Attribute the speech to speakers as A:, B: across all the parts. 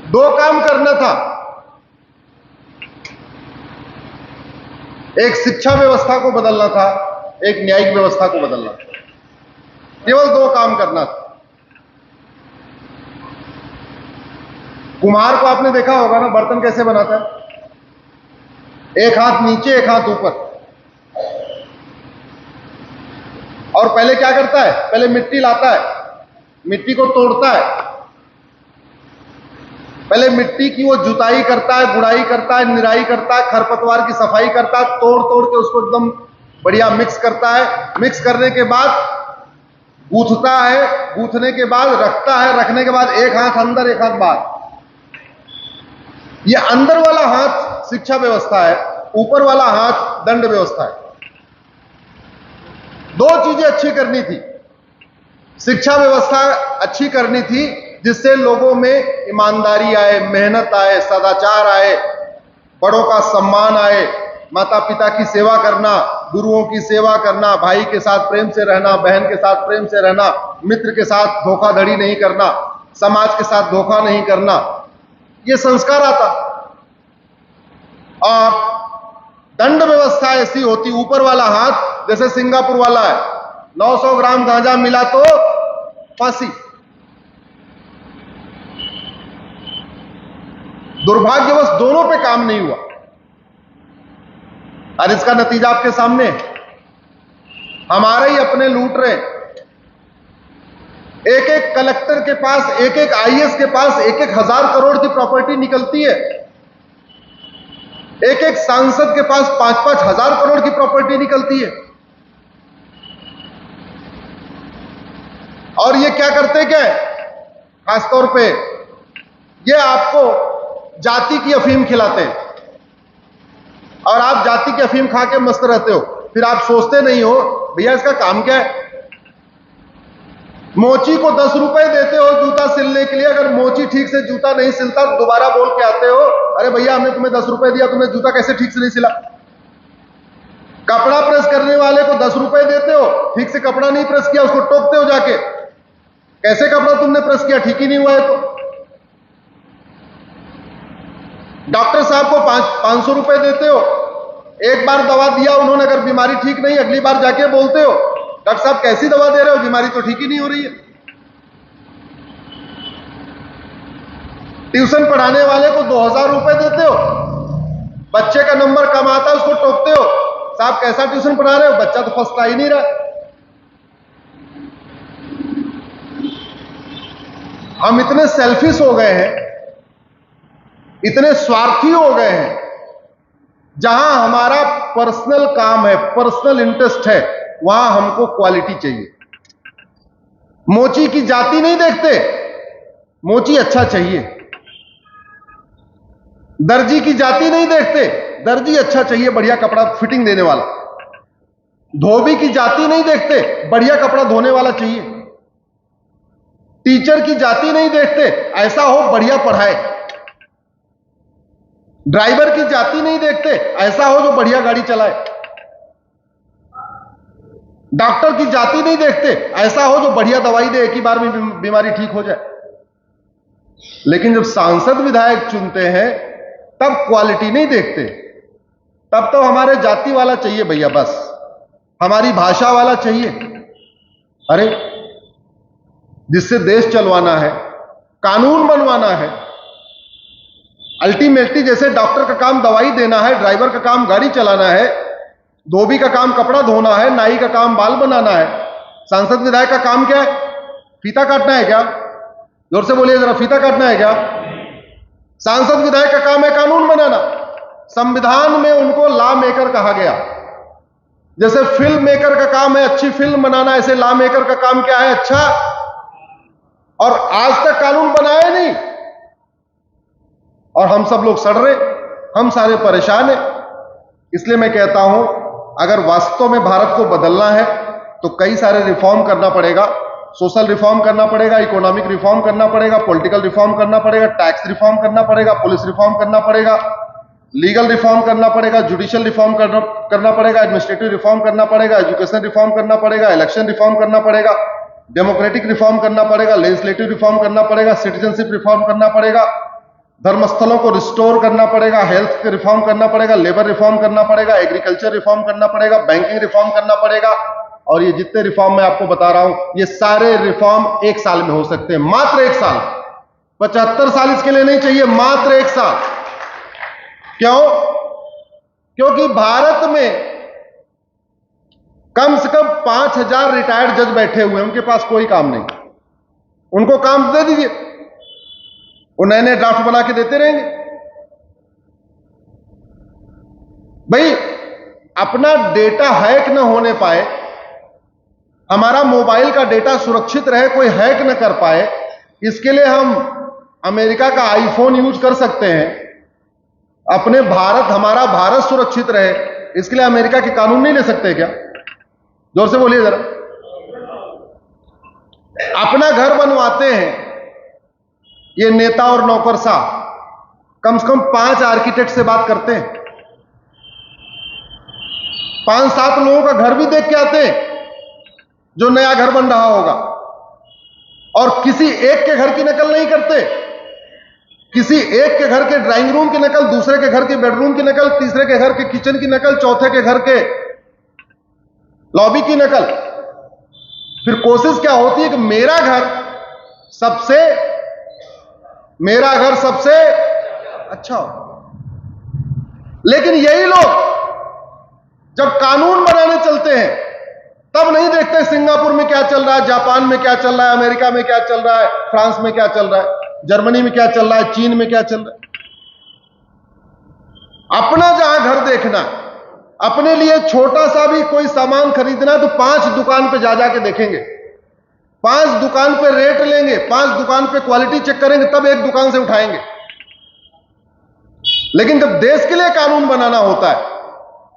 A: दो काम करना था, एक शिक्षा व्यवस्था को बदलना था, एक न्यायिक व्यवस्था को बदलना था। केवल दो काम करना था। कुम्हार को आपने देखा होगा ना, बर्तन कैसे बनाता है, एक हाथ नीचे एक हाथ ऊपर। और पहले क्या करता है, पहले मिट्टी लाता है, मिट्टी को तोड़ता है, पहले मिट्टी की वो जुताई करता है, गुड़ाई करता है, निराई करता है, खरपतवार की सफाई करता है, तोड़ तोड़ के उसको एकदम बढ़िया मिक्स करता है। मिक्स करने के बाद गूंथता है, गूंथने के बाद रखता है, रखने के बाद एक हाथ अंदर एक हाथ बाहर। ये अंदर वाला हाथ शिक्षा व्यवस्था है, ऊपर वाला हाथ दंड व्यवस्था है। दो चीजें अच्छी करनी थी। शिक्षा व्यवस्था अच्छी करनी थी जिससे लोगों में ईमानदारी आए, मेहनत आए, सदाचार आए, बड़ों का सम्मान आए, माता पिता की सेवा करना, गुरुओं की सेवा करना, भाई के साथ प्रेम से रहना, बहन के साथ प्रेम से रहना, मित्र के साथ धोखाधड़ी नहीं करना, समाज के साथ धोखा नहीं करना, ये संस्कार आता। और दंड व्यवस्था ऐसी होती, ऊपर वाला हाथ जैसे सिंगापुर वाला है, 900 ग्राम गांजा मिला तो फांसी। दुर्भाग्यवश दोनों पे काम नहीं हुआ और इसका नतीजा आपके सामने है। हमारे ही अपने लूट रहे। एक एक कलेक्टर के पास, एक एक आईएएस के पास एक एक हजार करोड़ की प्रॉपर्टी निकलती है। एक एक सांसद के पास 5-5 हजार करोड़ की प्रॉपर्टी निकलती है। और ये क्या करते क्या है, खासतौर पे ये आपको जाति की अफीम खिलाते हैं और आप जाति की अफीम खा के मस्त रहते हो। फिर आप सोचते नहीं हो भैया इसका काम क्या है। मोची को 10 रुपए देते हो जूता सिलने के लिए, अगर मोची ठीक से जूता नहीं सिलता तो दोबारा बोल के आते हो, अरे भैया हमने तुम्हें 10 रुपए दिया, तुमने जूता कैसे ठीक से नहीं सिला। कपड़ा प्रेस करने वाले को 10 रुपए देते हो, ठीक से कपड़ा नहीं प्रेस किया, उसको टोकते हो जाके, कैसे कपड़ा तुमने प्रेस किया, ठीक ही नहीं हुआ है। तो डॉक्टर साहब को 500 रुपए देते हो, एक बार दवा दिया उन्होंने, अगर बीमारी ठीक नहीं, अगली बार जाके बोलते हो डॉक्टर साहब कैसी दवा दे रहे हो, बीमारी तो ठीक ही नहीं हो रही है। ट्यूशन पढ़ाने वाले को 2000 रुपए देते हो, बच्चे का नंबर कम आता है उसको टोकते हो, साहब कैसा ट्यूशन पढ़ा रहे हो, बच्चा तो फर्स्ट आ ही नहीं रहा। हम इतने सेल्फिश हो गए हैं, इतने स्वार्थी हो गए हैं, जहां हमारा पर्सनल काम है, पर्सनल इंटरेस्ट है, वहां हमको क्वालिटी चाहिए। मोची की जाति नहीं देखते, मोची अच्छा चाहिए। दर्जी की जाति नहीं देखते, दर्जी अच्छा चाहिए, बढ़िया कपड़ा फिटिंग देने वाला। धोबी की जाति नहीं देखते, बढ़िया कपड़ा धोने वाला चाहिए। टीचर की जाति नहीं देखते, ऐसा हो बढ़िया पढ़ाए। ड्राइवर की जाति नहीं देखते, ऐसा हो जो बढ़िया गाड़ी चलाए। डॉक्टर की जाति नहीं देखते, ऐसा हो जो बढ़िया दवाई दे, एक ही बार में बीमारी ठीक हो जाए। लेकिन जब सांसद विधायक चुनते हैं तब क्वालिटी नहीं देखते, तब तो हमारे जाति वाला चाहिए भैया, बस हमारी भाषा वाला चाहिए। अरे जिससे देश चलवाना है, कानून बनवाना है, अल्टीमेटली जैसे डॉक्टर का काम दवाई देना है, ड्राइवर का काम गाड़ी चलाना है, धोबी का काम कपड़ा धोना है, नाई का काम बाल बनाना है, सांसद विधायक का काम क्या है, फीता काटना है क्या? जोर से बोलिए जरा, फीता काटना है क्या? सांसद विधायक का काम है कानून बनाना। संविधान में उनको लॉ मेकर कहा गया। जैसे फिल्म मेकर का काम है अच्छी फिल्म बनाना, ऐसे लॉ मेकर का काम क्या है, अच्छा। और आज तक कानून बनाया नहीं और हम सब लोग सड़ रहे, हम सारे परेशान हैं। इसलिए मैं कहता हूं अगर वास्तव में भारत को बदलना है तो कई सारे रिफॉर्म करना पड़ेगा। सोशल रिफॉर्म करना पड़ेगा, इकोनॉमिक रिफॉर्म करना पड़ेगा, पॉलिटिकल रिफॉर्म करना पड़ेगा, टैक्स रिफॉर्म करना पड़ेगा, पुलिस रिफॉर्म करना पड़ेगा, लीगल रिफॉर्म करना पड़ेगा, जुडिशियल रिफॉर्म करना पड़ेगा, एडमिनिस्ट्रेटिव रिफॉर्म करना पड़ेगा, एजुकेशन रिफॉर्म करना पड़ेगा, इलेक्शन रिफॉर्म करना पड़ेगा, डेमोक्रेटिक रिफॉर्म करना पड़ेगा, लेजिस्लेटिव रिफॉर्म करना पड़ेगा, सिटीजनशिप रिफॉर्म करना पड़ेगा, धर्मस्थलों को रिस्टोर करना पड़ेगा, हेल्थ रिफॉर्म करना पड़ेगा, लेबर रिफॉर्म करना पड़ेगा, एग्रीकल्चर रिफॉर्म करना पड़ेगा, बैंकिंग रिफॉर्म करना पड़ेगा। और ये जितने रिफॉर्म मैं आपको बता रहा हूं, ये सारे रिफॉर्म एक साल में हो सकते हैं, मात्र एक साल। 75 साल इसके लिए नहीं चाहिए, मात्र एक साल। क्यों? क्योंकि भारत में कम से कम 5000 रिटायर्ड जज बैठे हुए हैं, उनके पास कोई काम नहीं। उनको काम दे दीजिए, वो नए नए ड्राफ्ट बना के देते रहेंगे। भाई, अपना डेटा हैक न होने पाए, हमारा मोबाइल का डेटा सुरक्षित रहे, कोई हैक न कर पाए, इसके लिए हम अमेरिका का आईफोन यूज कर सकते हैं। अपने भारत, हमारा भारत सुरक्षित रहे, इसके लिए अमेरिका के कानून नहीं ले सकते क्या? जोर से बोलिए जरा। अपना घर बनवाते हैं ये नेता और नौकरशाह, कम से कम 5 आर्किटेक्ट से बात करते हैं, 5-7 लोगों का घर भी देख के आते हैं जो नया घर बन रहा होगा, और किसी एक के घर की नकल नहीं करते। किसी एक के घर के ड्राइंग रूम की नकल, दूसरे के घर के बेडरूम की नकल, तीसरे के घर के किचन की नकल, चौथे के घर के लॉबी की नकल। फिर कोशिश क्या होती है कि मेरा घर सबसे अच्छा हो। लेकिन यही लोग जब कानून बनाने चलते हैं, तब नहीं देखते सिंगापुर में क्या चल रहा है, जापान में क्या चल रहा है, अमेरिका में क्या चल रहा है, फ्रांस में क्या चल रहा है, जर्मनी में क्या चल रहा है, चीन में क्या चल रहा है। अपना जहां घर देखना, अपने लिए छोटा सा भी कोई सामान खरीदना, तो 5 दुकान पे जा जाके देखेंगे, 5 दुकान पे रेट लेंगे, 5 दुकान पे क्वालिटी चेक करेंगे, तब एक दुकान से उठाएंगे। लेकिन जब देश के लिए कानून बनाना होता है,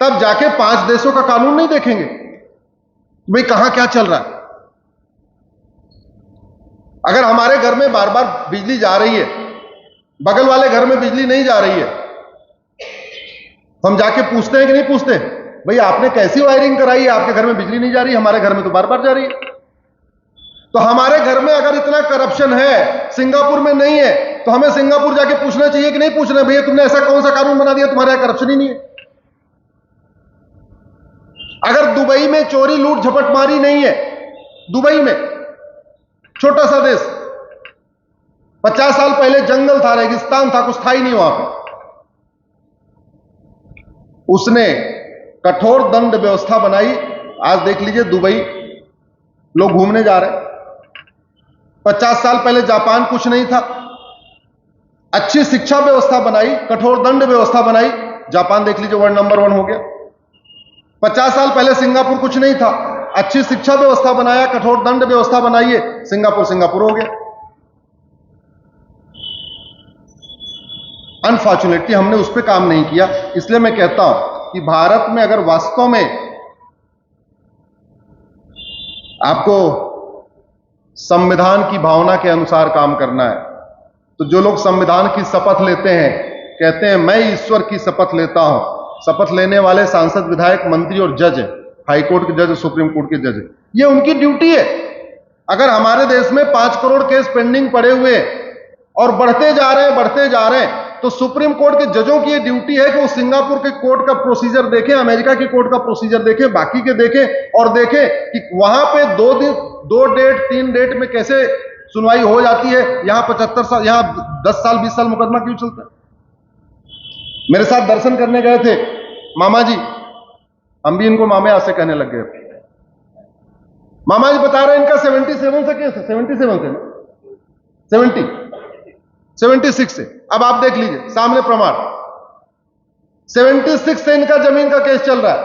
A: तब जाके 5 देशों का कानून नहीं देखेंगे भाई कहां क्या चल रहा है। अगर हमारे घर में बार बार बिजली जा रही है, बगल वाले घर में बिजली नहीं जा रही है, हम जाके पूछते हैं कि नहीं पूछते, भाई आपने कैसी वायरिंग कराई है, आपके घर में बिजली नहीं जा रही, हमारे घर में तो बार बार जा रही है। तो हमारे घर में अगर इतना करप्शन है, सिंगापुर में नहीं है, तो हमें सिंगापुर जाके पूछना चाहिए कि नहीं पूछना, भैया तुमने ऐसा कौन सा कानून बना दिया, तुम्हारे यहां करप्शन ही नहीं है। अगर दुबई में चोरी लूट झपटमारी नहीं है, दुबई में छोटा सा देश, 50 साल पहले जंगल था, रेगिस्तान था, कुछ था ही नहीं वहां पर, उसने कठोर दंड व्यवस्था बनाई। आज देख लीजिए दुबई लोग घूमने जा रहे हैं। 50 साल पहले जापान कुछ नहीं था, अच्छी शिक्षा व्यवस्था बनाई, कठोर दंड व्यवस्था बनाई, जापान देख लीजिए वर्ल्ड नंबर 1 हो गया। 50 साल पहले सिंगापुर कुछ नहीं था, अच्छी शिक्षा व्यवस्था बनाया, कठोर दंड व्यवस्था बनाइए, सिंगापुर हो गया। अनफॉर्चुनेटली हमने उस पर काम नहीं किया। इसलिए मैं कहता हूं कि भारत में अगर वास्तव में आपको संविधान की भावना के अनुसार काम करना है, तो जो लोग संविधान की शपथ लेते हैं, कहते हैं मैं ईश्वर की शपथ लेता हूं, शपथ लेने वाले सांसद, विधायक, मंत्री और जज, हाईकोर्ट के जज, सुप्रीम कोर्ट के जज, ये उनकी ड्यूटी है। अगर हमारे देश में 5 करोड़ केस पेंडिंग पड़े हुए और बढ़ते जा रहे हैं, तो सुप्रीम कोर्ट के जजों की ये ड्यूटी है कि वो सिंगापुर के कोर्ट का प्रोसीजर देखें, अमेरिका की कोर्ट का प्रोसीजर देखें, बाकी के देखें, और देखें कि वहां पे 2 दिन, 2 डेट, 3 डेट में कैसे सुनवाई हो जाती है। यहां 75 साल, यहां 10 साल 20 साल मुकदमा क्यों चलता है। मेरे साथ दर्शन करने गए थे मामा जी, हम भी इनको मामे आज से कहने लग गए। मामा जी बता रहे हैं इनका 77 से केस है, 77 से, 76 से। अब आप देख लीजिए सामने प्रमाण, 76 से इनका जमीन का केस चल रहा है।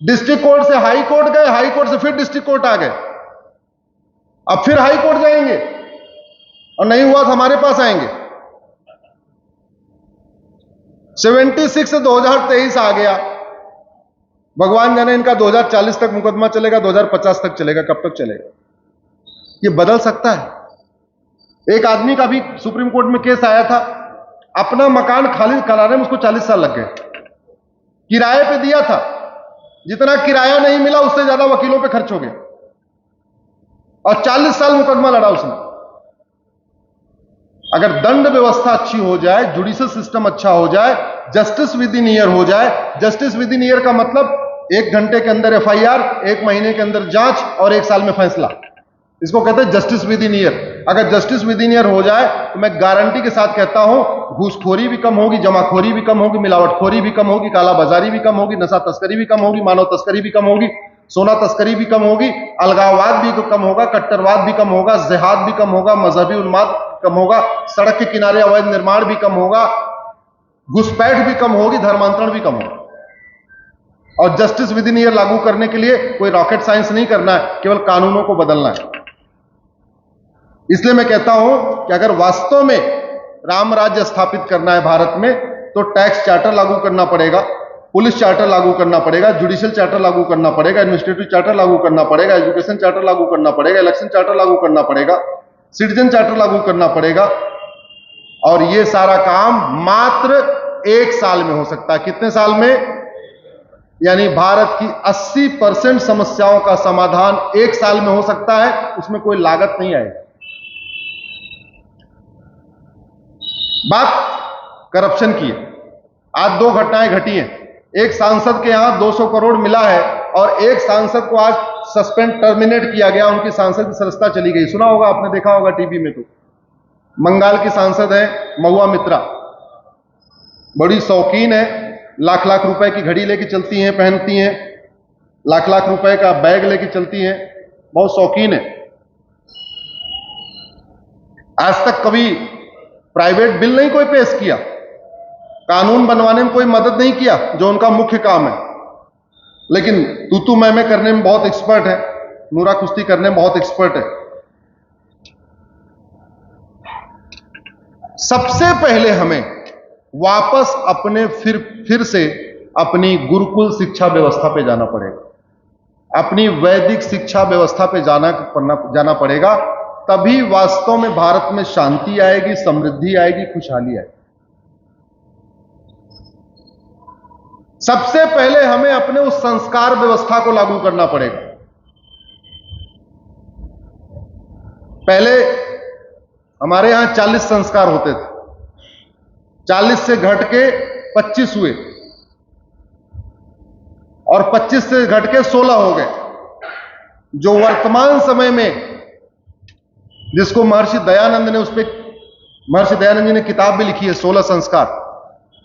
A: डिस्ट्रिक्ट कोर्ट से हाई कोर्ट गए, हाई कोर्ट से फिर डिस्ट्रिक्ट कोर्ट आ गए, अब फिर हाई कोर्ट जाएंगे, और नहीं हुआ तो हमारे पास आएंगे। 76 से 2023 आ गया, भगवान जाने इनका 2040 तक मुकदमा चलेगा, 2050 तक चलेगा, कब तक चलेगा, ये बदल सकता है। एक आदमी का भी सुप्रीम कोर्ट में केस आया था, अपना मकान खाली कराने में उसको 40 साल लग गए, किराए पे दिया था, जितना किराया नहीं मिला उससे ज्यादा वकीलों पे खर्च हो गया, और 40 साल मुकदमा लड़ा उसने। अगर दंड व्यवस्था अच्छी हो जाए, जुडिशियल सिस्टम अच्छा हो जाए, जस्टिस विद इन ईयर हो जाए। जस्टिस विद इन ईयर का मतलब 1 घंटे के अंदर एफआईआर, 1 महीने के अंदर जांच और 1 साल में फैसला, इसको कहते हैं जस्टिस विद इन ईयर। अगर जस्टिस विद इन ईयर हो जाए तो मैं गारंटी के साथ कहता हूं घूसखोरी भी कम होगी, जमाखोरी भी कम होगी, मिलावटखोरी भी कम होगी, कालाबाजारी भी कम होगी, नशा तस्करी भी कम होगी, मानव तस्करी भी कम होगी, सोना तस्करी भी कम होगी, अलगाववाद भी कम होगा, कट्टरवाद भी कम होगा, जिहाद भी कम होगा, मजहबी उन्माद कम होगा, सड़क के किनारे अवैध निर्माण भी कम होगा, घुसपैठ भी कम होगी, धर्मांतरण भी कम होगा। और जस्टिस विद इन ईयर लागू करने के लिए कोई रॉकेट साइंस नहीं करना है, केवल कानूनों को बदलना है। इसलिए मैं कहता हूं कि अगर वास्तव में राम राज्य स्थापित करना है भारत में, तो टैक्स चार्टर लागू करना पड़ेगा, पुलिस चार्टर लागू करना पड़ेगा, जुडिशियल चार्टर लागू करना पड़ेगा, एडमिनिस्ट्रेटिव चार्टर लागू करना पड़ेगा, एजुकेशन चार्टर लागू करना पड़ेगा, इलेक्शन चार्टर लागू करना पड़ेगा, सिटीजन चार्टर लागू करना पड़ेगा। और यह सारा काम मात्र 1 साल में हो सकता है। कितने साल में? यानी भारत की 80% समस्याओं का समाधान 1 साल में हो सकता है, उसमें कोई लागत नहीं आएगी। बात करप्शन की है। आज 2 घटनाएं घटी हैं। एक सांसद के यहां 200 करोड़ मिला है और एक सांसद को आज सस्पेंड टर्मिनेट किया गया, उनकी सांसद की सदस्यता चली गई। सुना होगा आपने, देखा होगा टीवी में। तो बंगाल की सांसद है महुआ मित्रा, बड़ी शौकीन है, लाख लाख रुपए की घड़ी लेके चलती हैं, पहनती हैं, लाख लाख रुपए का बैग लेके चलती हैं, बहुत शौकीन है। आज तक कभी प्राइवेट बिल नहीं कोई पेश किया, कानून बनवाने में कोई मदद नहीं किया, जो उनका मुख्य काम है। लेकिन तू मैं करने में बहुत एक्सपर्ट है, नूरा कुश्ती करने में बहुत एक्सपर्ट है। सबसे पहले हमें वापस अपने फिर से अपनी गुरुकुल शिक्षा व्यवस्था पे जाना पड़ेगा, अपनी वैदिक शिक्षा व्यवस्था पे जाना पड़ेगा। तभी वास्तव में भारत में शांति आएगी, समृद्धि आएगी, खुशहाली आएगी। सबसे पहले हमें अपने उस संस्कार व्यवस्था को लागू करना पड़ेगा। पहले हमारे यहां 40 संस्कार होते थे, 40 से घट के 25 हुए और 25 से घट के 16 हो गए। जो वर्तमान समय में, जिसको महर्षि दयानंद ने, महर्षि दयानंद जी ने किताब भी लिखी है 16 संस्कार।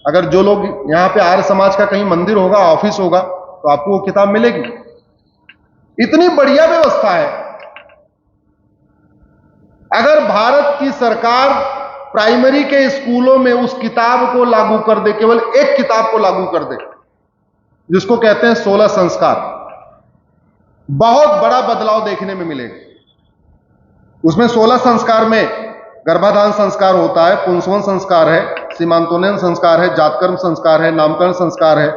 A: अगर जो लोग यहां पे आर्य समाज का कहीं मंदिर होगा, ऑफिस होगा, तो आपको वो किताब मिलेगी। इतनी बढ़िया व्यवस्था है। अगर भारत की सरकार प्राइमरी के स्कूलों में उस किताब को लागू कर दे, केवल एक किताब को लागू कर दे, जिसको कहते हैं 16 संस्कार, बहुत बड़ा बदलाव देखने में मिलेगा। उसमें 16 संस्कार में गर्भाधान संस्कार होता है, पुंसवन संस्कार है, सीमांतोन्नयन संस्कार है, जातकर्म संस्कार है, नामकरण संस्कार है,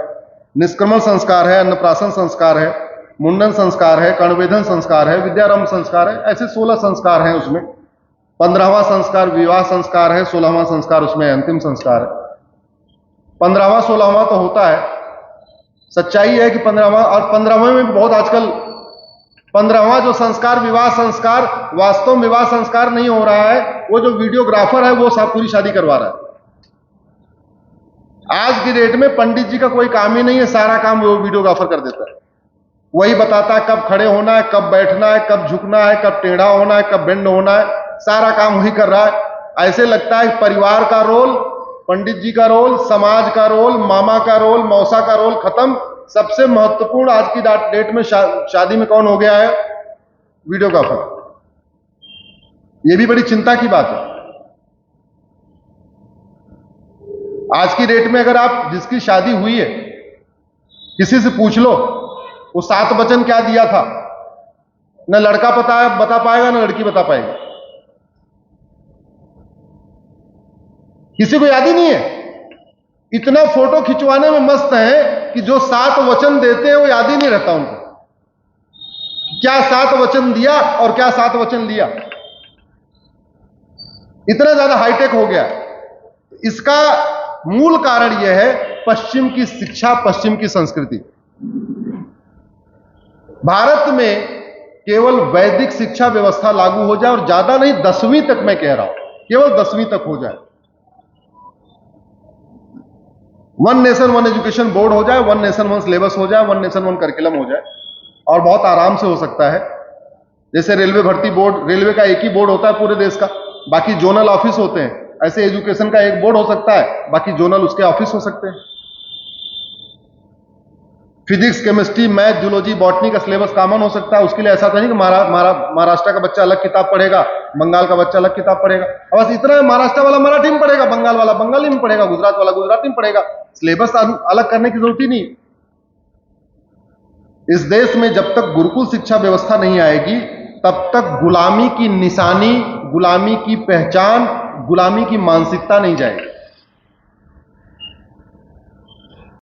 A: निष्क्रमण संस्कार है, अन्नप्राशन संस्कार है, मुंडन संस्कार है, कर्णवेधन संस्कार है, विद्यारंभ संस्कार है। ऐसे 16 संस्कार हैं उसमें। 15वां संस्कार विवाह संस्कार है, 16वां संस्कार उसमें अंतिम संस्कार है। 15वां 16वां तो होता है। सच्चाई है कि 15वां और 15वें में भी बहुत आजकल 15वां जो संस्कार विवाह संस्कार, वास्तव में विवाह संस्कार नहीं हो रहा है। वो जो वीडियोग्राफर है वो पूरी शादी करवा रहा है। आज की डेट में पंडित जी का कोई काम ही नहीं है, सारा काम वो वीडियोग्राफर कर देता है। वही बताता है कब खड़े होना है, कब बैठना है, कब झुकना है, कब टेढ़ा होना है, कब बेंड होना है, सारा काम वही कर रहा है। ऐसे लगता है परिवार का रोल, पंडित जी का रोल, समाज का रोल, मामा का रोल, मौसा का रोल खत्म। सबसे महत्वपूर्ण आज की डेट में शादी में कौन हो गया है? वीडियोग्राफर। यह भी बड़ी चिंता की बात है। आज की डेट में अगर आप जिसकी शादी हुई है, किसी से पूछ लो वो 7 वचन क्या दिया था, न लड़का बता पाएगा न लड़की बता पाएगी। किसी को याद ही नहीं है। इतना फोटो खिंचवाने में मस्त है कि जो 7 वचन देते हैं वो याद ही नहीं रहता उनको, क्या 7 वचन दिया और क्या 7 वचन लिया। इतना ज्यादा हाईटेक हो गया। इसका मूल कारण यह है पश्चिम की शिक्षा, पश्चिम की संस्कृति। भारत में केवल वैदिक शिक्षा व्यवस्था लागू हो जाए, और ज्यादा नहीं 10वीं तक मैं कह रहा हूं, केवल 10वीं तक हो जाए। One nation one education board हो जाए, वन नेशन वन सिलेबस हो जाए, वन नेशन वन करिकुलम हो जाए, और बहुत आराम से हो सकता है। जैसे रेलवे भर्ती बोर्ड, रेलवे का एक ही बोर्ड होता है पूरे देश का, बाकी जोनल ऑफिस होते हैं, ऐसे एजुकेशन का एक बोर्ड हो सकता है, बाकी जोनल उसके ऑफिस हो सकते हैं। Physics, chemistry, math, zoology, botany का सिलेबस कॉमन हो सकता है। उसके लिए ऐसा तो नहीं कि महाराष्ट्र का बच्चा अलग किताब पढ़ेगा, बंगाल का बच्चा अलग किताब पढ़ेगा। बस इतना है, महाराष्ट्र वाला मराठी में पढ़ेगा, बंगाल वाला बंगाली में पढ़ेगा, गुजरात वाला गुजराती में पढ़ेगा। सिलेबस अलग करने की जरूरत ही नहीं। इस देश में जब तक गुरुकुल शिक्षा व्यवस्था नहीं आएगी, तब तक गुलामी की निशानी, गुलामी की पहचान, गुलामी की मानसिकता नहीं जाएगी।